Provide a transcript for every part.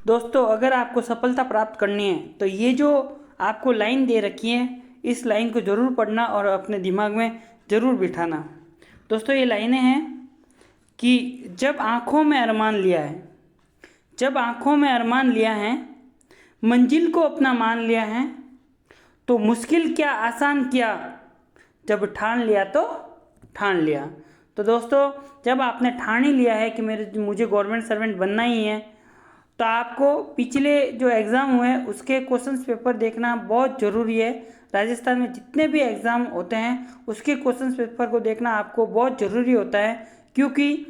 दोस्तों अगर आपको सफलता प्राप्त करनी है तो ये जो आपको लाइन दे रखी है, इस लाइन को ज़रूर पढ़ना और अपने दिमाग में ज़रूर बिठाना। दोस्तों ये लाइनें हैं कि जब आँखों में अरमान लिया है, जब आँखों में अरमान लिया है, मंजिल को अपना मान लिया है, तो मुश्किल क्या आसान किया, जब ठान लिया तो ठान लिया। तो दोस्तों जब आपने ठान ही लिया है कि मुझे गवर्नमेंट सर्वेंट बनना ही है, तो आपको पिछले जो एग्ज़ाम हुए हैं उसके क्वेश्चंस पेपर देखना बहुत ज़रूरी है। राजस्थान में जितने भी एग्ज़ाम होते हैं उसके क्वेश्चंस पेपर को देखना आपको बहुत ज़रूरी होता है, क्योंकि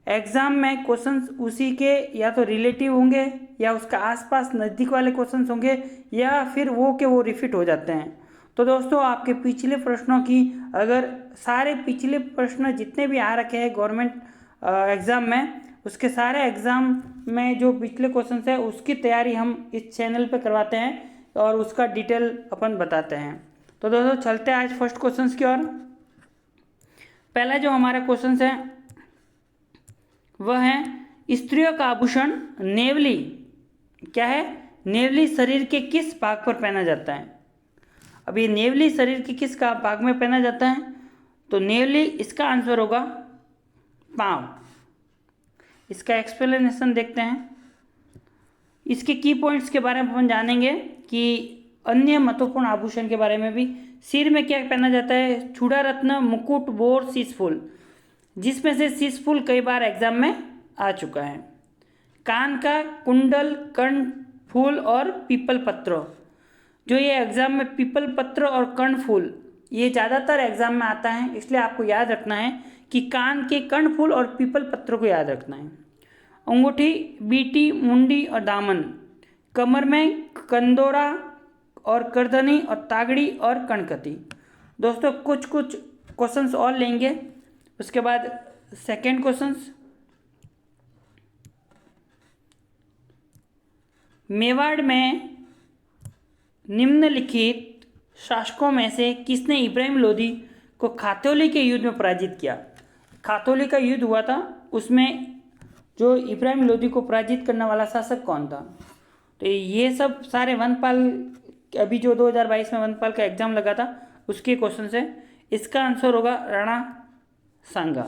एग्ज़ाम में क्वेश्चंस उसी के या तो रिलेटिव होंगे या उसका आसपास नज़दीक वाले क्वेश्चंस होंगे या फिर वो रिपीट हो जाते हैं। तो दोस्तों आपके पिछले प्रश्नों की, अगर सारे पिछले प्रश्न जितने भी आ रखे हैं गवर्नमेंट एग्ज़ाम में, उसके सारे एग्ज़ाम में जो पिछले क्वेश्चंस है उसकी तैयारी हम इस चैनल पे करवाते हैं और उसका डिटेल अपन बताते हैं। तो दोस्तों चलते हैं आज फर्स्ट क्वेश्चंस की ओर। पहला जो हमारा क्वेश्चंस है वह है स्त्रियों का आभूषण नेवली क्या है, नेवली शरीर के किस भाग पर पहना जाता है। अब ये नेवली शरीर के किस का भाग में पहना जाता है, तो नेवली इसका आंसर होगा पाँव। इसका एक्सप्लेनेशन देखते हैं। इसके की पॉइंट्स के बारे में अपन जानेंगे कि अन्य महत्वपूर्ण आभूषण के बारे में भी। सिर में क्या पहना जाता है, चूड़ा रत्न, मुकुट, बोर, शीशफूल, जिसमें से शीशफूल कई बार एग्जाम में आ चुका है। कान का कुंडल, कर्ण फूल और पीपल पत्र, जो ये एग्जाम में पीपल पत्र और कर्ण फूल ये ज़्यादातर एग्जाम में आता है, इसलिए आपको याद रखना है कि कान के कर्ण फूल और पीपल पत्र को याद रखना है। अंगूठी, बीटी, मुंडी और दामन, कमर में कंदोरा और करधनी और तागड़ी और कणकती। दोस्तों कुछ क्वेश्चंस और लेंगे, उसके बाद सेकेंड क्वेश्चंस। मेवाड़ में निम्नलिखित शासकों में से किसने इब्राहिम लोदी को खातौली के युद्ध में पराजित किया। खातौली का युद्ध हुआ था, उसमें जो इब्राहिम लोदी को पराजित करने वाला शासक कौन था। तो ये सब सारे वनपाल, अभी जो 2022 में वनपाल का एग्जाम लगा था उसके क्वेश्चन है। इसका आंसर होगा राणा सांगा।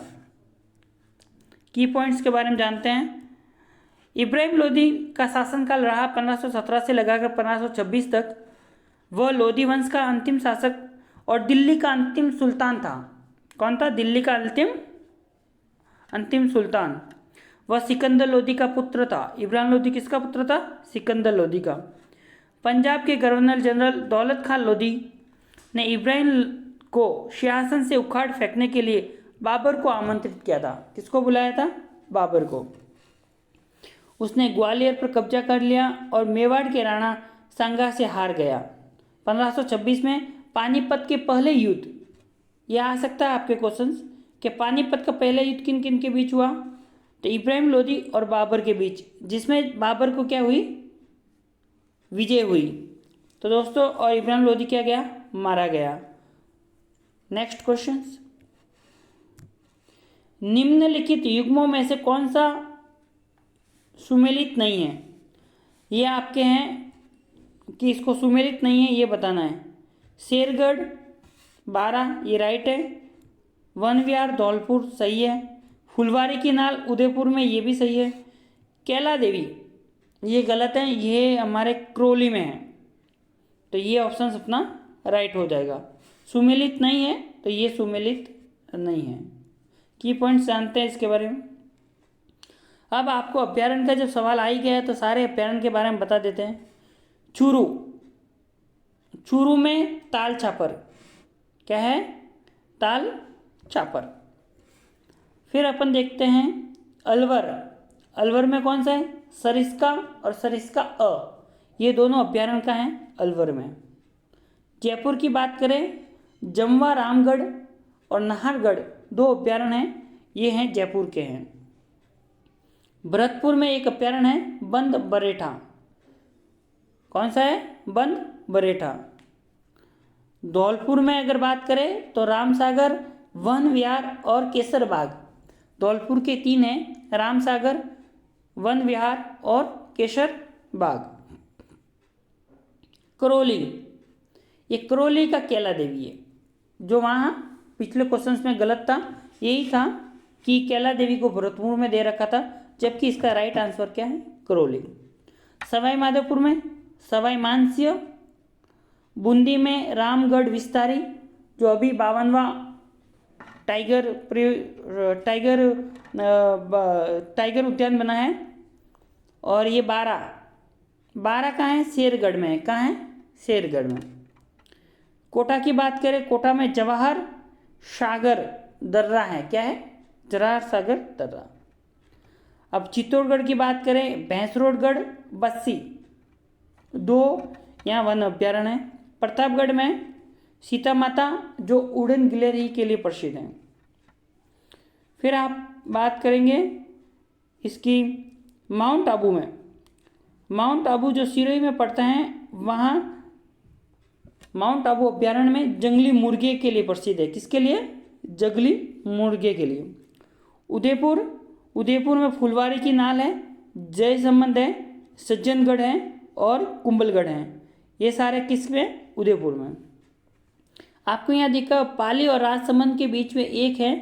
की पॉइंट्स के बारे में जानते हैं। इब्राहिम लोदी का शासनकाल रहा 1517 से लगाकर 1526 तक। वह लोदी वंश का अंतिम शासक और दिल्ली का अंतिम सुल्तान था। कौन था दिल्ली का अंतिम सुल्तान। वह सिकंदर लोदी का पुत्र था। इब्राहिम लोदी किसका पुत्र था, सिकंदर लोदी का। पंजाब के गवर्नर जनरल दौलत खान लोदी ने इब्राहिम को सिंहासन से उखाड़ फेंकने के लिए बाबर को आमंत्रित किया था। किसको बुलाया था, बाबर को। उसने ग्वालियर पर कब्जा कर लिया और मेवाड़ के राणा सांगा से हार गया। 1526 में पानीपत के पहले युद्ध, यह आ सकता है आपके क्वेश्चंस कि पानीपत का पहला युद्ध किन किन के बीच हुआ, तो इब्राहिम लोदी और बाबर के बीच, जिसमें बाबर को क्या हुई, विजय हुई। तो दोस्तों और इब्राहिम लोदी क्या गया, मारा गया। नेक्स्ट क्वेश्चन, निम्नलिखित युग्मों में से कौन सा सुमेलित नहीं है। ये आपके हैं कि इसको सुमेलित नहीं है ये बताना है। शेरगढ़ 12 ये राइट है। वन विहार धौलपुर सही है। फुलवारी की नाल उदयपुर में ये भी सही है। कैला देवी ये गलत है, ये हमारे क्रोली में है, तो ये ऑप्शन अपना राइट हो जाएगा। सुमेलित नहीं है तो ये सुमेलित नहीं है। की पॉइंट्स जानते हैं इसके बारे में। अब आपको अभ्यारण्य का जब सवाल आ ही गया है तो सारे अभ्यारण्य के बारे में बता देते हैं। चूरू में ताल छापर क्या है, ताल छापर। फिर अपन देखते हैं अलवर में कौन सा है, सरिस्का और सरिस्का ये दोनों अभ्यारण्य का है अलवर में। जयपुर की बात करें, जमवा रामगढ़ और नाहरगढ़ 2 अभ्यारण्य हैं, ये हैं जयपुर के हैं। भरतपुर में एक अभ्यारण्य है बंद बरेठा। कौन सा है, बंद बरेठा। धौलपुर में अगर बात करें तो रामसागर, वन विहार और केसरबाग। धौलपुर के 3 हैं, रामसागर, वन विहार और केसर बाग। करौली, ये करौली का कैला देवी है, जो वहाँ पिछले क्वेश्चंस में गलत था, यही था कि कैला देवी को भरतपुर में दे रखा था, जबकि इसका राइट आंसर क्या है, करौली। सवाई माधोपुर में सवाई मानसिंह, बूंदी में रामगढ़ विस्तारी, जो अभी 52वां टाइगर उद्यान बना है, और ये 12 कहाँ है, शेरगढ़ में है। कहाँ है, शेरगढ़ में। कोटा की बात करें, कोटा में जवाहर सागर दर्रा है। क्या है, जवाहर सागर दर्रा। अब चित्तौड़गढ़ की बात करें, भैंसरोडगढ़, बस्सी, 2 यहाँ वन अभ्यारण्य है। प्रतापगढ़ में सीता माता, जो उड़न गिलहरी के लिए प्रसिद्ध है। फिर आप बात करेंगे इसकी माउंट आबू में, माउंट आबू जो सिरोही में पड़ता है, वहाँ माउंट आबू अभ्यारण्य में जंगली मुर्गे के लिए प्रसिद्ध है। किसके लिए, जंगली मुर्गे के लिए। उदयपुर में फुलवारी की नाल है, जयसंबंध है, सज्जनगढ़ है और कुंभलगढ़ है। ये सारे किस में, उदयपुर में। आपको यहाँ दिखा पाली और राजसमंद के बीच में एक है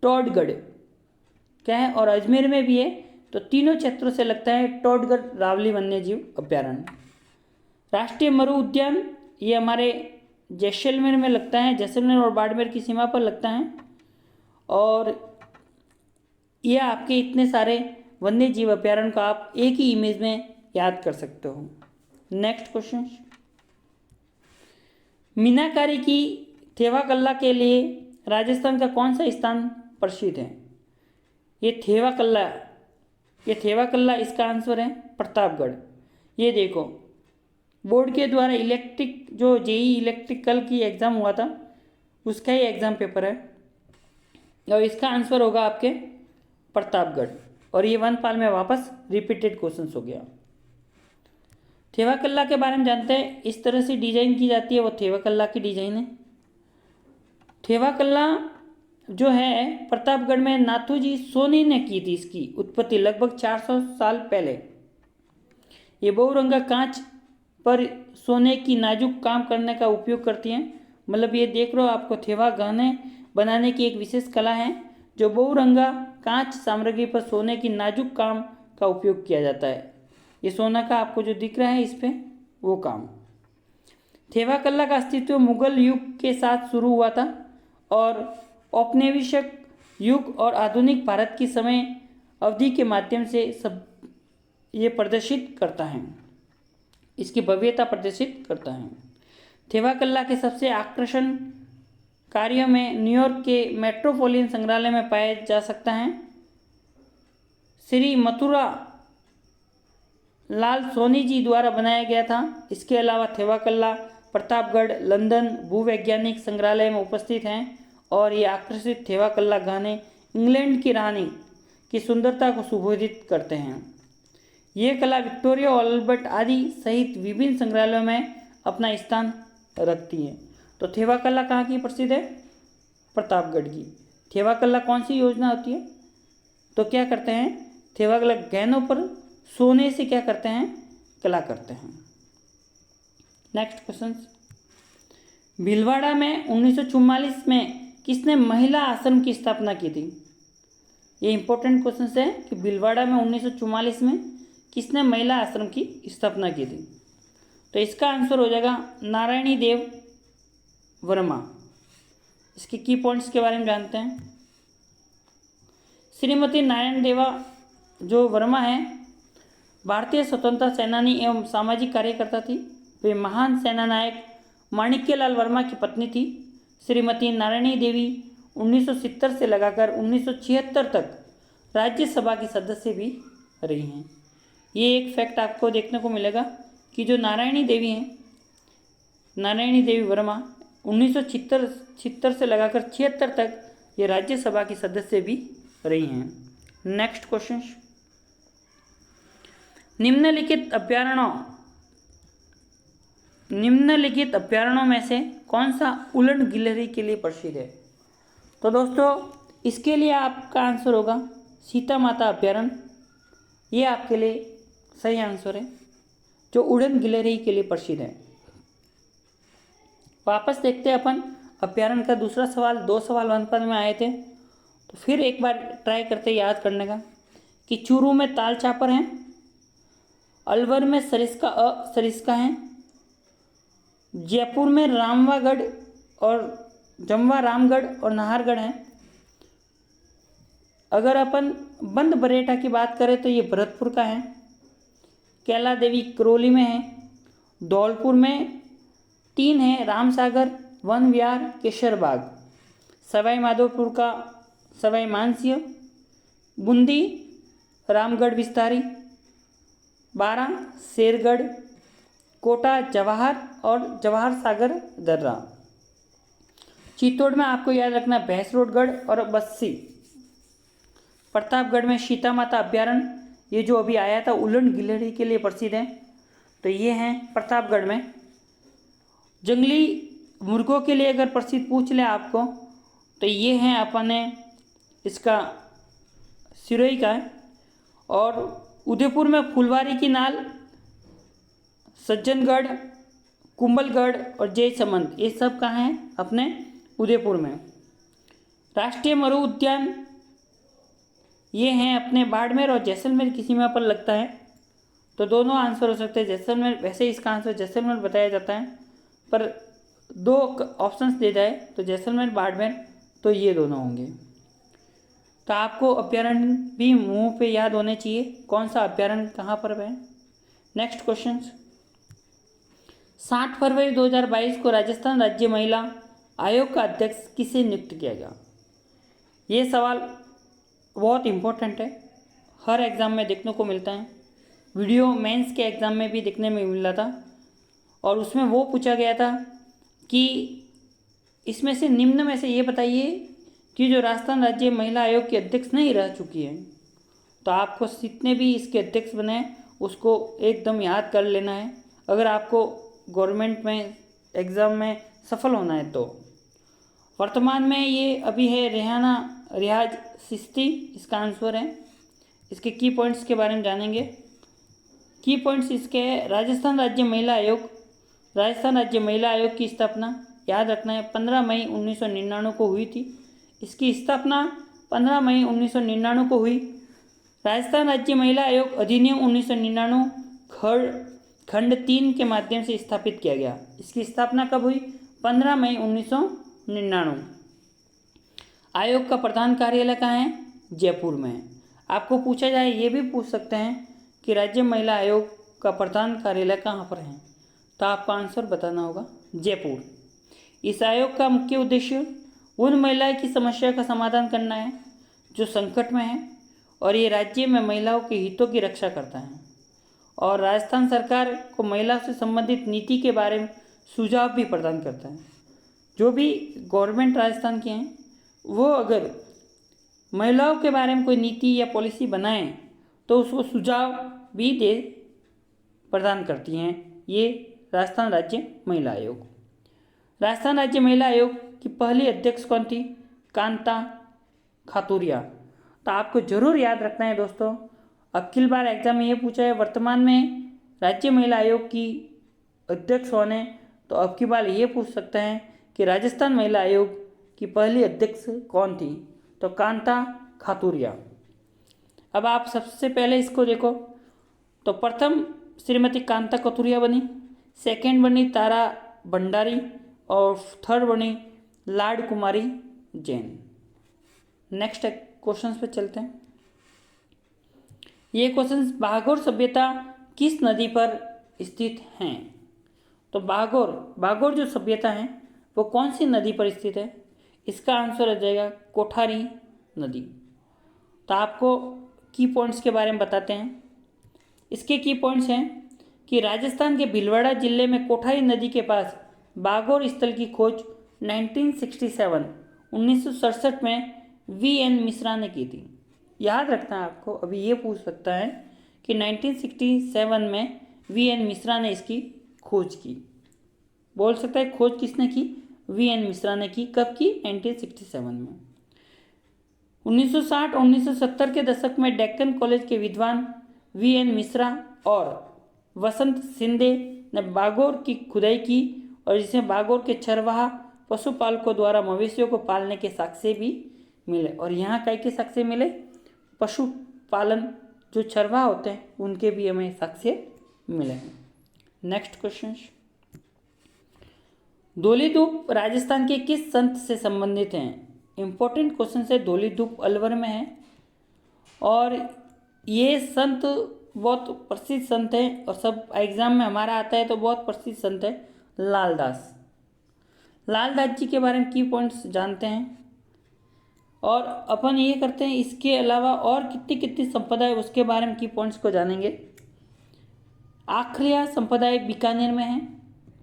टोडगढ़, क्या है, और अजमेर में भी है। तो तीनों क्षेत्रों से लगता है टोडगढ़ रावली वन्यजीव अभ्यारण्य। राष्ट्रीय मरु उद्यान, ये हमारे जैसलमेर में लगता है, जैसलमेर और बाड़मेर की सीमा पर लगता है। और ये आपके इतने सारे वन्य जीव अभ्यारण्य को आप एक ही इमेज में याद कर सकते हो। नेक्स्ट क्वेश्चन, मीनाकारी की थेवाकल्ला के लिए राजस्थान का कौन सा स्थान प्रसिद्ध है? ये थेवाकल्ला इसका आंसर है प्रतापगढ़। ये देखो, बोर्ड के द्वारा इलेक्ट्रिक जो जेई इलेक्ट्रिकल की एग्ज़ाम हुआ था, उसका ही एग्ज़ाम पेपर है, और इसका आंसर होगा आपके प्रतापगढ़। और ये वन पाल में वापस रिपीटेड क्वेश्चंस हो गया। थेवाकल्ला के बारे में जानते हैं, इस तरह से डिजाइन की जाती है, वो थेवाकल्ला की डिजाइन है। थेवाकल्ला जो है प्रतापगढ़ में नाथूजी सोनी ने की थी, इसकी उत्पत्ति लगभग 400 साल पहले। ये बहुरंगा कांच पर सोने की नाजुक काम करने का उपयोग करती हैं। मतलब ये देख लो, आपको थेवा गहने बनाने की एक विशेष कला है, जो बहुरंगा कांच सामग्री पर सोने की नाजुक काम का उपयोग किया जाता है। ये सोना का आपको जो दिख रहा है इस पे, वो काम। थेवाकल्ला का अस्तित्व मुगल युग के साथ शुरू हुआ था और औपनिवेशिक युग और आधुनिक भारत की समय अवधि के माध्यम से सब ये प्रदर्शित करता है, इसकी भव्यता प्रदर्शित करता है। थेवाकल्ला के सबसे आकर्षण कार्यों में न्यूयॉर्क के मेट्रोपोलिटन संग्रहालय में पाया जा सकता है। श्री मथुरा लाल सोनी जी द्वारा बनाया गया था। इसके अलावा थेवाकल्ला प्रतापगढ़, लंदन भूवैज्ञानिक संग्रहालय में उपस्थित हैं, और ये आकर्षित थेवाकल्ला गहने इंग्लैंड की रानी की सुंदरता को सुशोभित करते हैं। ये कला विक्टोरिया और अल्बर्ट आदि सहित विभिन्न संग्रहालयों में अपना स्थान रखती है। तो थेवाकल्ला कहाँ की प्रसिद्ध है? प्रतापगढ़ की। थेवाकल्ला कौन सी योजना होती है? तो क्या करते हैं, थेवाकल्ला गहनों पर सोने से क्या करते हैं, कला करते हैं। नेक्स्ट क्वेश्चन, भीलवाड़ा में 1944 में किसने महिला आश्रम की स्थापना की थी? ये इंपॉर्टेंट क्वेश्चन है कि भीलवाड़ा में 1944 में किसने महिला आश्रम की स्थापना की थी? तो इसका आंसर हो जाएगा नारायणी देव वर्मा। इसके की पॉइंट्स के बारे में जानते हैं। श्रीमती नारायण देवा जो वर्मा है, भारतीय स्वतंत्रता सेनानी एवं सामाजिक कार्यकर्ता थी। वे महान सेनानायक माणिक्यलाल वर्मा की पत्नी थी। श्रीमती नारायणी देवी 1970 से लगाकर 1976 तक राज्यसभा की सदस्य भी रही हैं। ये एक फैक्ट आपको देखने को मिलेगा कि जो नारायणी देवी हैं, नारायणी देवी वर्मा 1976 से लगाकर 76 तक ये राज्यसभा की सदस्य भी रही हैं। नेक्स्ट क्वेश्चन, निम्नलिखित अभ्यारण्यों में से कौन सा उड़न गिलहरी के लिए प्रसिद्ध है? तो दोस्तों इसके लिए आपका आंसर होगा सीता माता अभ्यारण्य। ये आपके लिए सही आंसर है, जो उड़न गिलहरी के लिए प्रसिद्ध है। वापस देखते हैं अपन अभ्यारण्य का दूसरा सवाल। 2 सवाल वन पद में आए थे, तो फिर एक बार ट्राई करते याद करने का कि चूरू में ताल चापर हैं, अलवर में सरिस्का हैं, जयपुर में रामवागढ़ और जमवा रामगढ़ और नाहरगढ़ हैं। अगर अपन बंद बरेटा की बात करें तो ये भरतपुर का है, कैला देवी करौली में है, धौलपुर में 3 है, रामसागर, वन विहार, केशरबाग, सवाई माधोपुर का सवाई मानसिंह, बूंदी रामगढ़ विस्तारी, 12 शेरगढ़, कोटा जवाहर और जवाहर सागर दर्रा। चित्तौड़ में आपको याद रखना भैंसरोडगढ़ और बस्सी। प्रतापगढ़ में सीता माता अभ्यारण्य, ये जो अभी आया था उड़न गिलहरी के लिए प्रसिद्ध है, तो ये हैं प्रतापगढ़ में। जंगली मुर्गों के लिए अगर प्रसिद्ध पूछ ले आपको तो ये हैं अपने इसका सिरोही का है। और उदयपुर में फुलवारी की नाल, सज्जनगढ़, कुंभलगढ़ और जयसमंद, ये सब कहाँ हैं? अपने उदयपुर में। राष्ट्रीय मरु उद्यान ये हैं अपने बाड़मेर और जैसलमेर, किसी में पर लगता है, तो दोनों आंसर हो सकते हैं। जैसलमेर, वैसे इसका आंसर जैसलमेर बताया जाता है, पर 2 ऑप्शंस दे जाए तो जैसलमेर बाड़मेर, तो ये दोनों होंगे। तो आपको अभ्यारण्य भी मुंह पे याद होने चाहिए, कौन सा अभ्यारण्य कहाँ पर है। नेक्स्ट क्वेश्चन, 7 फरवरी 2022 को राजस्थान राज्य महिला आयोग का अध्यक्ष किसे नियुक्त किया गया? ये सवाल बहुत इम्पोर्टेंट है, हर एग्ज़ाम में देखने को मिलता है, वीडियो मेंस के एग्ज़ाम में भी देखने में मिला था, और उसमें वो पूछा गया था कि इसमें से निम्न में से ये बताइए कि जो राजस्थान राज्य महिला आयोग की अध्यक्ष नहीं रह चुकी है। तो आपको जितने भी इसके अध्यक्ष बने उसको एकदम याद कर लेना है, अगर आपको गवर्नमेंट में एग्ज़ाम में सफल होना है तो। वर्तमान में ये अभी है रियाज चिश्ती, इसका आंसर है। इसके की पॉइंट्स के बारे में जानेंगे। की पॉइंट्स इसके है, राजस्थान राज्य महिला आयोग की स्थापना याद रखना है 15 मई 1999 को हुई थी। इसकी स्थापना 15 मई 1999 को हुई। राजस्थान राज्य महिला आयोग अधिनियम 1999 खंड 3 के माध्यम से स्थापित किया गया। इसकी स्थापना कब हुई? 15 मई 1999। आयोग का प्रधान कार्यालय कहाँ है? जयपुर में है। आपको पूछा जाए, ये भी पूछ सकते हैं कि राज्य महिला आयोग का प्रधान कार्यालय कहाँ पर है, तो आपका आंसर बताना होगा जयपुर। इस आयोग का मुख्य उद्देश्य उन महिलाओं की समस्या का समाधान करना है जो संकट में है, और ये राज्य में महिलाओं के हितों की रक्षा करता है, और राजस्थान सरकार को महिला से संबंधित नीति के बारे में सुझाव भी प्रदान करता है। जो भी गवर्नमेंट राजस्थान के हैं वो अगर महिलाओं के बारे में कोई नीति या पॉलिसी बनाएं तो उसको सुझाव भी प्रदान करती हैं ये राजस्थान राज्य महिला आयोग। राजस्थान राज्य महिला आयोग की पहली अध्यक्ष कौन थी? कांता खातूरिया। तो आपको जरूर याद रखना है दोस्तों, अखिल बार एग्जाम में ये पूछा है वर्तमान में राज्य महिला आयोग की अध्यक्ष कौन है, तो अब की बार ये पूछ सकते हैं कि राजस्थान महिला आयोग की पहली अध्यक्ष कौन थी, तो कांता खातूरिया। अब आप सबसे पहले इसको देखो, तो प्रथम श्रीमती कांता खातूरिया बनी, सेकंड बनी तारा भंडारी, और थर्ड बनी लाड कुमारी जैन। नेक्स्ट क्वेश्चन पे चलते हैं। ये क्वेश्चन, बागोर सभ्यता किस नदी पर स्थित हैं? तो बागोर जो सभ्यता है वो कौन सी नदी पर स्थित है? इसका आंसर आ जाएगा कोठारी नदी। तो आपको की पॉइंट्स के बारे में बताते हैं। इसके की पॉइंट्स हैं कि राजस्थान के भीलवाड़ा जिले में कोठारी नदी के पास बागोर स्थल की खोज 1967 में वी.एन. मिश्रा ने की थी। याद रखना है आपको, अभी ये पूछ सकता है कि 1967 में वी.एन. मिश्रा ने इसकी खोज की। बोल सकता है खोज किसने की? वी.एन. मिश्रा ने की। कब की? 1967 में। 1960-1970 के दशक में डेक्कन कॉलेज के विद्वान वी.एन. मिश्रा और वसंत शिंदे ने बागोर की खुदाई की और जिसमें बागोर के चरवाहा पशुपालकों द्वारा मवेशियों को पालने के साक्ष्य भी मिले। और यहाँ कई के साक्ष्य मिले, पशुपालन जो चरवाहा होते हैं उनके भी हमें साक्ष्य मिले हैं। नेक्स्ट क्वेश्चन, धौलीधूप राजस्थान के किस संत से संबंधित हैं? इंपॉर्टेंट क्वेश्चन है। धौलीधूप अलवर में है और ये संत बहुत प्रसिद्ध संत है और सब एग्जाम में हमारा आता है तो बहुत प्रसिद्ध संत है लालदास। लालदास जी के बारे में की पॉइंट्स जानते हैं और अपन ये करते हैं, इसके अलावा और कितनी कितनी संप्रदाय उसके बारे में की पॉइंट्स को जानेंगे। आखरिया संप्रदाय बीकानेर में है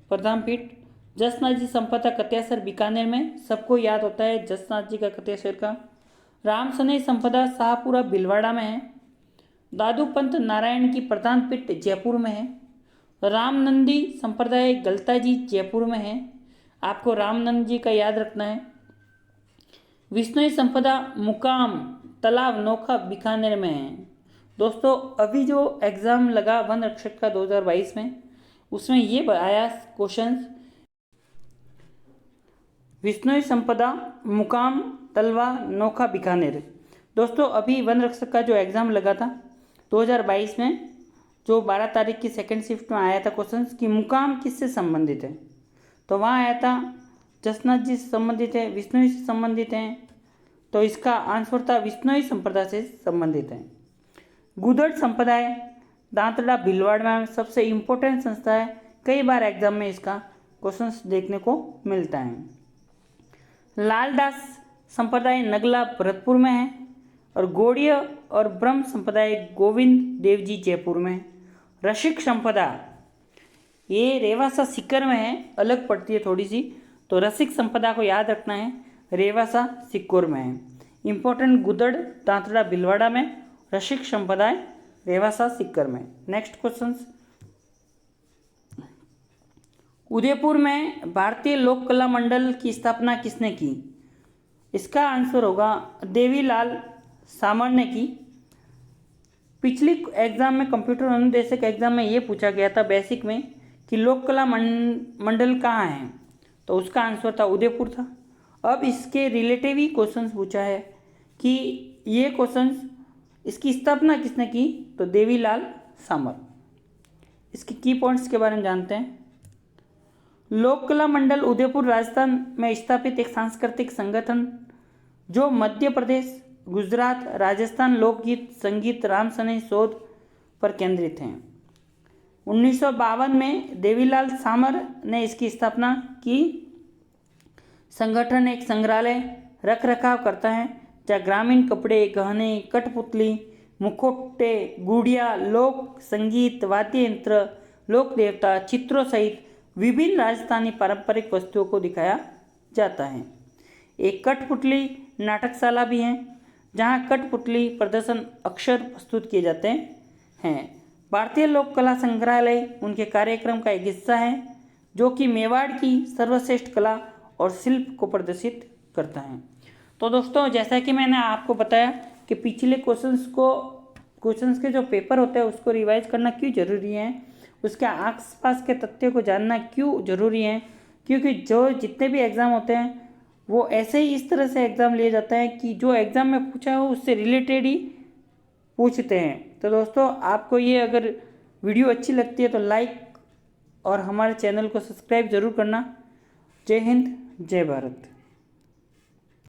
प्रधान पीठ। जसनाथ जी संप्रदाय कत्यासर बीकानेर में, सबको याद होता है जसनाथ जी का कत्यासर का। रामसनई संप्रदाय शाहपुरा भीलवाड़ा में है। दादू पंत नारायण की प्रधान पीठ जयपुर में है। रामनंदी संप्रदाय गलता जी जयपुर में है, आपको रामनंद जी का याद रखना है। विष्णुई संपदा मुकाम तालाब नोखा बीकानेर में है। दोस्तों अभी जो एग्ज़ाम लगा वन रक्षक का 2022 में, उसमें ये आया क्वेश्चन, विष्णुई संपदा मुकाम तलवा नोखा बीकानेर। दोस्तों अभी वन रक्षक का जो एग्ज़ाम लगा था 2022 में, जो 12 तारीख की सेकंड शिफ्ट में आया था क्वेश्चन कि मुकाम किससे संबंधित है, तो वहाँ आया था जसनाथ जी से संबंधित है, विष्णुई से संबंधित हैं, तो इसका आंसर था विष्णुई संप्रदाय से संबंधित है। गुदड़ संप्रदाय दांतड़ा भीलवाड़ा में सबसे इम्पोर्टेंट संस्था है, कई बार एग्जाम में इसका क्वेश्चंस देखने को मिलता है। लालदास संप्रदाय नगला भरतपुर में है और गौड़ीय और ब्रह्म संप्रदाय गोविंद देव जी जयपुर में है। रसिक संप्रदा ये रेवासा सीकर में है, अलग पड़ती है थोड़ी सी, तो रसिक संप्रदा को याद रखना है, रेवासा सिक्कोर में है। इम्पोर्टेंट गुदड़ दांतड़ा भीलवाड़ा में, रसिक संप्रदाय रेवासा सिक्कर में। नेक्स्ट क्वेश्चन, उदयपुर में भारतीय लोक कला मंडल की स्थापना किसने की? इसका आंसर होगा देवीलाल सामर ने की। पिछली एग्जाम में कंप्यूटर अनुदेशक एग्जाम में ये पूछा गया था बेसिक में कि लोक कला मंडल कहाँ है, तो उसका आंसर था उदयपुर था। अब इसके रिलेटिव ही क्वेश्चंस पूछा है कि ये क्वेश्चंस इसकी स्थापना किसने की, तो देवीलाल सामर। इसके की पॉइंट्स के बारे में जानते हैं। लोक कला मंडल उदयपुर राजस्थान में स्थापित एक सांस्कृतिक संगठन जो मध्य प्रदेश, गुजरात, राजस्थान लोकगीत, संगीत, रामसनई शोध पर केंद्रित हैं। 1952 में देवीलाल सामर ने इसकी स्थापना की। संगठन एक संग्रहालय रख रखाव करता है जहाँ ग्रामीण कपड़े, गहने, कठपुतली, मुखौटे, गुड़िया, लोक संगीत, वाद्य यंत्र, लोक देवता, चित्रों सहित विभिन्न राजस्थानी पारंपरिक वस्तुओं को दिखाया जाता है। एक कठपुतली नाटकशाला भी है जहाँ कठपुतली प्रदर्शन अक्सर प्रस्तुत किए जाते हैं। भारतीय लोक कला संग्रहालय उनके कार्यक्रम का एक हिस्सा है जो कि मेवाड़ की सर्वश्रेष्ठ कला और शिल्प को प्रदर्शित करता है। तो दोस्तों जैसा कि मैंने आपको बताया कि पिछले क्वेश्चंस के जो पेपर होते हैं उसको रिवाइज करना क्यों जरूरी है, उसके आसपास के तथ्यों को जानना क्यों जरूरी है, क्योंकि जो जितने भी एग्ज़ाम होते हैं वो ऐसे ही इस तरह से एग्ज़ाम लिए जाता है कि जो एग्ज़ाम में पूछा हो उससे रिलेटेड ही पूछते हैं। तो दोस्तों आपको ये अगर वीडियो अच्छी लगती है तो लाइक और हमारे चैनल को सब्सक्राइब ज़रूर करना। जय हिंद, जय भारत।